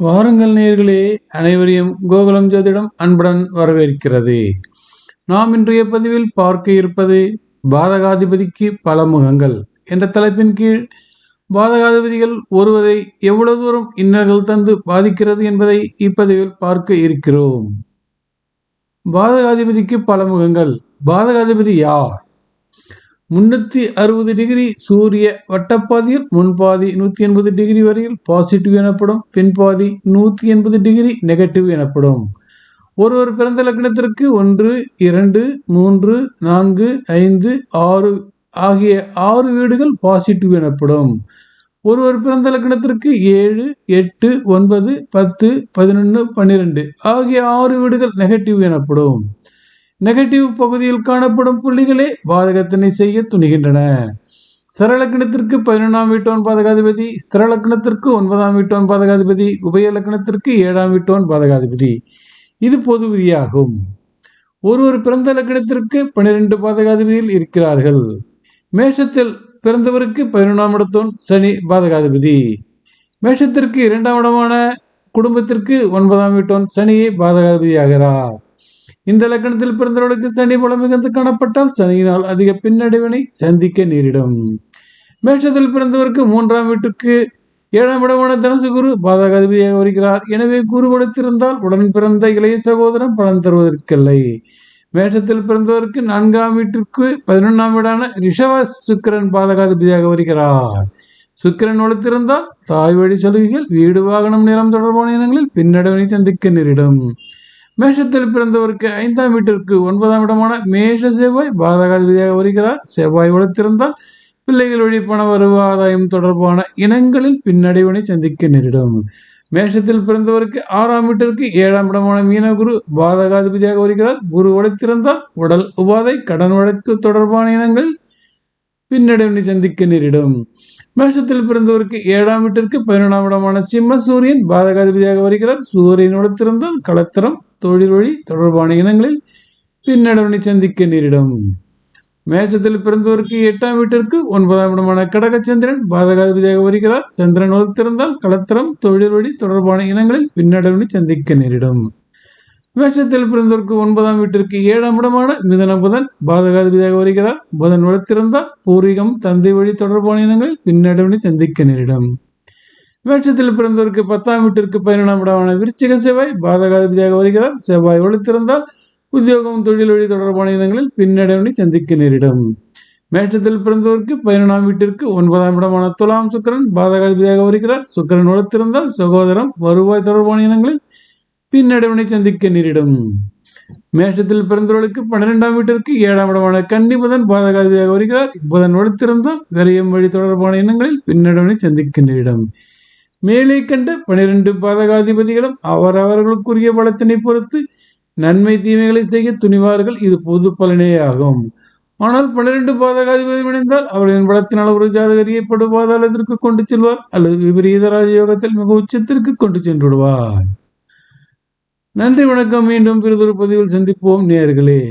வாருங்கள் நேயர்களே, அனைவரையும் கோகுலம் ஜோதிடம் அன்புடன் வரவேற்கிறது. நாம் இன்றைய பதிவில் பார்க்க இருப்பது பாதகாதிபதிக்கு பல முகங்கள் என்ற தலைப்பின் கீழ் பாதகாதிபதிகள் ஒருவரை எவ்வளவு தூரம் இன்னல்கள் தந்து பாதிக்கிறது என்பதை இப்பதிவில் பார்க்க இருக்கிறோம். பாதகாதிபதிக்கு பல முகங்கள். பாதகாதிபதி யார்? 360 டிகிரி சூரிய வட்டப்பாதையில் முன்பாதி 180 டிகிரி வரையில் பாசிட்டிவ் எனப்படும், பின்பாதி 180 டிகிரி நெகட்டிவ் எனப்படும். ஒருவர் பிறந்த லக்னத்திற்கு 1, 2, 3, 4, 5, 6 ஆகிய 6 வீடுகள் பாசிட்டிவ் எனப்படும். ஒருவர் பிறந்த லக்னத்திற்கு 7, 8, 9, 10, 11, 12 ஆகிய 6 வீடுகள் நெகட்டிவ் எனப்படும். நெகட்டிவ் பகுதியில் காணப்படும் புள்ளிகளே பாதகத்தினை செய்ய துணிகின்றன. சரலக்கணத்திற்கு 11ஆம் வீட்டோன் பாதகாதிபதி, ஸ்திரலக்கணத்திற்கு 9ஆம் வீட்டோன் பாதகாதிபதி, உபய லக்கணத்திற்கு 7ஆம் வீட்டோன் பாதகாதிபதி. இது பொது விதியாகும். ஒருவர் பிறந்த லக்கணத்திற்கு 12 பாதகாதிபதியில் இருக்கிறார்கள். மேஷத்தில் பிறந்தவருக்கு 11ஆம் இடத்தோன் சனி பாதகாதிபதி. மேஷத்திற்கு 2ஆம் இடமான குடும்பத்திற்கு 9ஆம் வீட்டோன் சனியை பாதகாதிபதியாகிறார். இந்த லக்கணத்தில் பிறந்தவர்களுக்கு சனி பலம் மிகுந்து காணப்பட்டால் சனியினால் அதிக பின்னடைவினை சந்திக்க நேரிடும். மேஷத்தில் பிறந்தவருக்கு 3ஆம் வீட்டுக்கு 7ஆம் இடமான தனுசு குரு பாதகாதிபதியாக வருகிறார். எனவே குரு கொடுத்திருந்தால் உடன் பிறந்த இளைய சகோதரன் பலன் தருவதற்கில்லை. மேஷத்தில் பிறந்தவருக்கு 4ஆம் வீட்டிற்கு 11ஆம் வீடான ரிஷவ சுக்கிரன் பாதகாதிபதியாக வருகிறார். சுக்கிரன் வளர்த்திருந்தால் தாய் வழி சலுகைகள், வீடு, வாகனம், நிலம் தொடர்பான இனங்களில் பின்னடைவினை சந்திக்க நேரிடும். மேஷத்தில் பிறந்தவருக்கு 5ஆம் வீட்டிற்கு 9ஆம் இடமான மேஷ செவ்வாய் பாதகாதிபதியாக வருகிறார். செவ்வாய் வளர்த்திருந்தால் பிள்ளைகள் வழி பண வருவ ஆதாயம் தொடர்பான இனங்களில் பின்னடைவினை சந்திக்க நேரிடும். மேஷத்தில் பிறந்தவருக்கு 6ஆம் வீட்டிற்கு 7ஆம் இடமான மீனகுரு பாதகாதிபதியாக வருகிறார். குரு வளர்த்திருந்தால் உடல் உபாதை, கடன் வழக்கு தொடர்பான இனங்களில் பின்னடைவினை சந்திக்க நேரிடும். மேஷத்தில் பிறந்தவருக்கு 7ஆம் வீட்டிற்கு 11ஆம் இடமான சிம்ம சூரியன் பாதகாதிபதியாக வருகிறார். சூரியன் வளர்த்திருந்தால் களத்திரம், தொழில் வழி தொடர்பான இனங்களில் பின்னடைவினை சந்திக்க நேரிடும். மேஷத்தில் பிறந்தவருக்கு 8ஆம் வீட்டிற்கு 9ஆம் இடமான கடகச்சந்திரன் பாதகாதிபதியாக வருகிறார். சந்திரன் வளர்த்திருந்தால் களத்திரம், தொழில் வழி தொடர்பான இனங்களில் பின்னடைவினை சந்திக்க நேரிடும். மேஷத்தில் பிறந்தவருக்கு 9ஆம் வீட்டிற்கு 7ஆம் இடமான மிதுன புதன் பாதகாதிபதியாக வருகிறார். புதன் வளர்த்திருந்தால் பூர்வீகம், தந்தை வழி தொடர்பான இனங்களில் பின்னடைவினை சந்திக்க நேரிடும். மேஷத்தில் பிறந்தவருக்கு 10ஆம் வீட்டிற்கு 11ஆம் இடமான விருச்சிக செவ்வாய் பாதகாதிபதியாக வருகிறார். செவ்வாய் வளர்த்திருந்தால் உத்தியோகம், தொழில் வழி தொடர்பான இனங்களில் பின்னடைவினை சந்திக்க நேரிடும். மேஷத்தில் பிறந்தவருக்கு 11ஆம் வீட்டிற்கு 9ஆம் இடமான துலாம் சுக்கிரன் பாதகாதிபதியாக வருகிறார். சுக்கிரன் வளர்த்திருந்தால் சகோதரம், வருவாய் தொடர்பான இனங்களில் பின்னடைவினை சந்திக்க நேரிடும். மேஷத்தில் பிறந்தவர்களுக்கு 12ஆம் வீட்டிற்கு 7ஆம் இடமான கன்னி புதன் பாதகாதிபதியாக வருகிறார். புதன் வளர்த்திருந்தால் விரயம் வழி தொடர்பான இனங்களில் பின்னடைவினை சந்திக்க நேரிடும். மேலே கண்ட 12 பாதகாதிபதிகளும் அவரவர்களுக்குரிய பலத்தினை பொறுத்து நன்மை தீமைகளை செய்ய துணிவார்கள். இது பொது பலனே ஆகும். ஆனால் 12 பாதகாதிபதி இணைந்தால் அவர்களின் பலத்தினால் ஒரு ஜாதகரியை படுபாதாளத்திற்கு கொண்டு செல்வார் அல்லது விபரீத ராஜயோகத்தில் மிக உச்சத்திற்கு கொண்டு சென்று விடுவார். நன்றி, வணக்கம். மீண்டும் பிறிதொரு பதிவில் சந்திப்போம் நேயர்களே.